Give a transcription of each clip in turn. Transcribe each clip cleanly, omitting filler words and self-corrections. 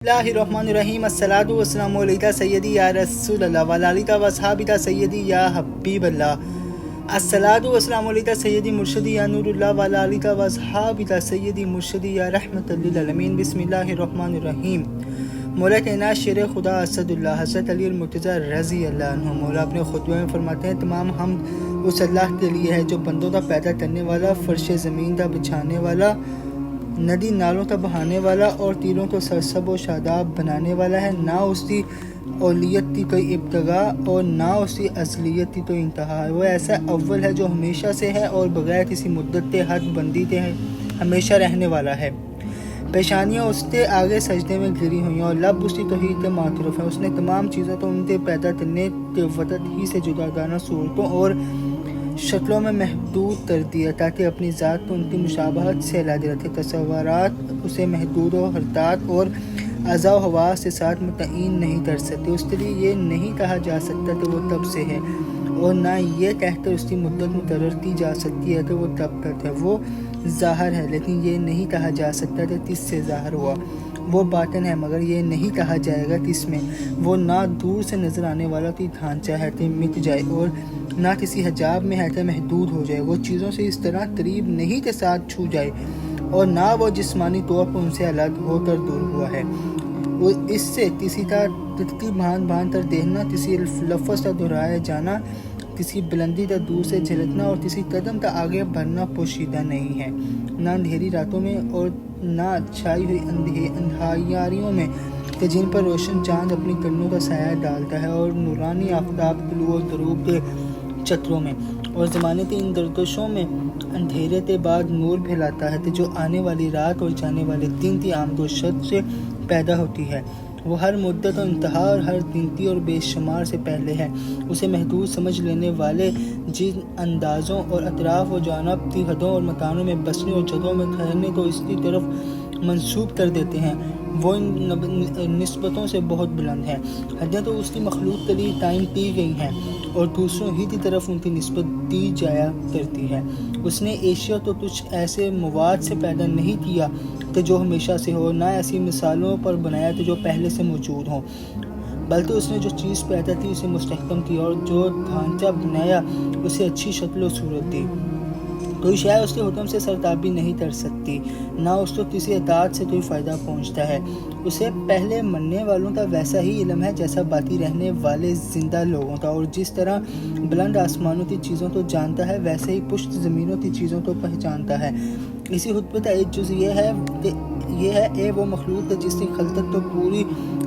बिस्मिल्लाहिर्रहमानिर्रहीम अस्सलातु वस्सलामु अलैका सय्यदी या रसूल अल्लाह व अला वसहाबिका सय्यदी या हबीब अल्लाह अस्सलातु वस्सलामु अलैका सय्यदी मुर्शिदी या नूरुल्लाह व अला वसहाबिका सय्यदी मुर्शिदी या रहमतल लिल आलमीन। बिस्मिल्लाहिर्रहमानिर्रहीम। मौला कायनात शेर खुदा असदुल्लाह हज़रत अली मुर्तज़ा रज़ी अल्लाह अन्हु मौला अपने खुतबे में फरमाते हैं, तमाम हमद उस अल्लाह के लिए है जो बंदों का पैदा करने वाला, फर्श ज़मीन का बिछाने वाला, नदी नालों का बहाने वाला और तीरों को सरसब व शादाब बनाने वाला है। ना उसकी औलियत की कोई इब्तगा और ना उसकी असलियत की कोई इंतहा है। वो ऐसा अव्वल है जो हमेशा से है और बगैर किसी मुद्दत के हद बंदी के हमेशा रहने वाला है। पेशानियाँ उसके आगे सजदे में गिरी हुई हैं और लब उसकी तौहीद के मातरूफ है। उसने तमाम चीज़ों को उनके पैदा करने के वक़्त ही से जुदागाना सूरतों और शक्लों में महदूद कर दिया ताकि अपनी ज़ात को उनकी मुशाबहत से अलग रखे। तसव्वुरात उसे महदूद और हरतात और अज़ा व हवास के साथ मुतय्यन नहीं कर सकते। उसके लिए ये नहीं कहा जा सकता कि वो तब से है और ना ये कहकर उसकी मुद्दत मुकर्रर की जा सकती है कि वो तब तक है। वो ज़ाहिर है लेकिन ये नहीं कहा जा सकता कि किससे ज़ाहिर हुआ। वो बातिन है मगर ये नहीं कहा जाएगा किसमें। वो ना दूर से नज़र आने वाला की ढांचा है कि मिट जाए और ना किसी हिजाब में है कि महदूद हो जाए। वो चीज़ों से इस तरह करीब नहीं के साथ छू जाए और ना वो जिस्मानी तौर पर उनसे अलग होकर दूर हुआ है। वो इससे किसी का तितकी भान कर देखना, किसी लफ्ज़ का दोहराया जाना, किसी बुलंदी का दूर से झलकना और किसी कदम का आगे बढ़ना पोशीदा नहीं है। ना अंधेरी रातों में और ना छाई हुई अंधारियों में कि जिन पर रोशन चांद अपनी किरणों का साया डालता है और नूरानी आफताब तुलू और गरूब के चक्रों में और ज़माने के इन गर्दिशों में अंधेरे के बाद नूर फैलाता है कि जो आने वाली रात और जाने वाले दिन की आमद व शद से पैदा होती है। वो हर मुद्दत और इंतहा और हर गिनती और बेशुमार से पहले है। उसे महदूद समझ लेने वाले जिन अंदाज़ों और अतराफ़ व जानब की हदों और मकानों में बसने और जगहों में ठहरने को इसकी तरफ मंसूब कर देते हैं, वो इन निस्बतों से बहुत बुलंद है। हदें तो उसकी मखलूक के लिए तायन की गई हैं और दूसरों ही की तरफ उनकी निस्बत दी जाया करती है। उसने एशिया तो कुछ ऐसे मवाद से पैदा नहीं किया कि जो हमेशा से हो, ना ऐसी मिसालों पर बनाया कि जो पहले से मौजूद हो, बल्कि उसने जो चीज़ पैदा की उसे मुस्तहकम किया और जो ढांचा बनाया उसे अच्छी शक्ल व सूरत दी। कोई शायद उसके हुक्म से सरताबी नहीं कर सकती, ना उसको किसी अतात से कोई फ़ायदा पहुंचता है। उसे पहले मरने वालों का वैसा ही इल्म है जैसा बाकी रहने वाले ज़िंदा लोगों का, और जिस तरह बुलंद आसमानों की चीज़ों को जानता है वैसे ही पुश्त ज़मीनों की चीज़ों को पहचानता है। इसी खुतबे का एक जुज़ ये है वो मखलूक है जिसकी खलकत तो पूरी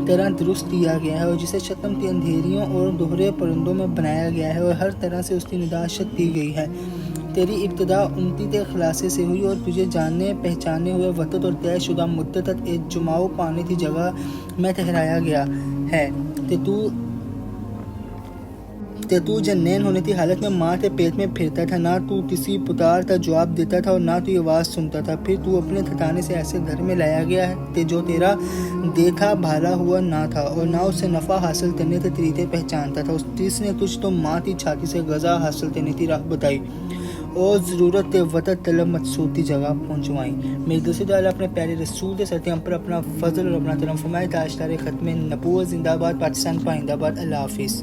तरह दुरुस्त किया गया है और जिसे शतम की अंधेरियों और दोहरे परिंदों में बनाया गया है और हर तरह से उसकी निदाशत की गई है। तेरी इब्तिदा उनकी के खुलासे से हुई और तुझे जानने पहचाने हुए वक़्त और तय शुदा मुद्दत तक एक जुमाओ पाने की जगह में ठहराया गया है कि तू जन्नैन होने की हालत में माँ के पेट में फिरता था। ना तू किसी पुकार का जवाब देता था और ना तू आवाज़ सुनता था। फिर तू अपने ठिकाने से ऐसे घर में लाया गया है कि जो तेरा देखा भाला हुआ ना था और ना उससे नफ़ा हासिल करने के तरीके पहचानता था। जिसने कुछ तो माँ की छाती से गज़ा हासिल करने की राह बताई और ज़रूरत के वक़्त तलब मकसूद की जगह पहुँचवाई। मेरे दूसरे दाल अपने प्यारे रसूल के सत्य हम पर अपना फजल और अपना करम फरमाए। ताजदार ख़त्म नबूवत जिंदाबाद, पाकिस्तान पाइंदाबाद। अल्लाह हाफिज़।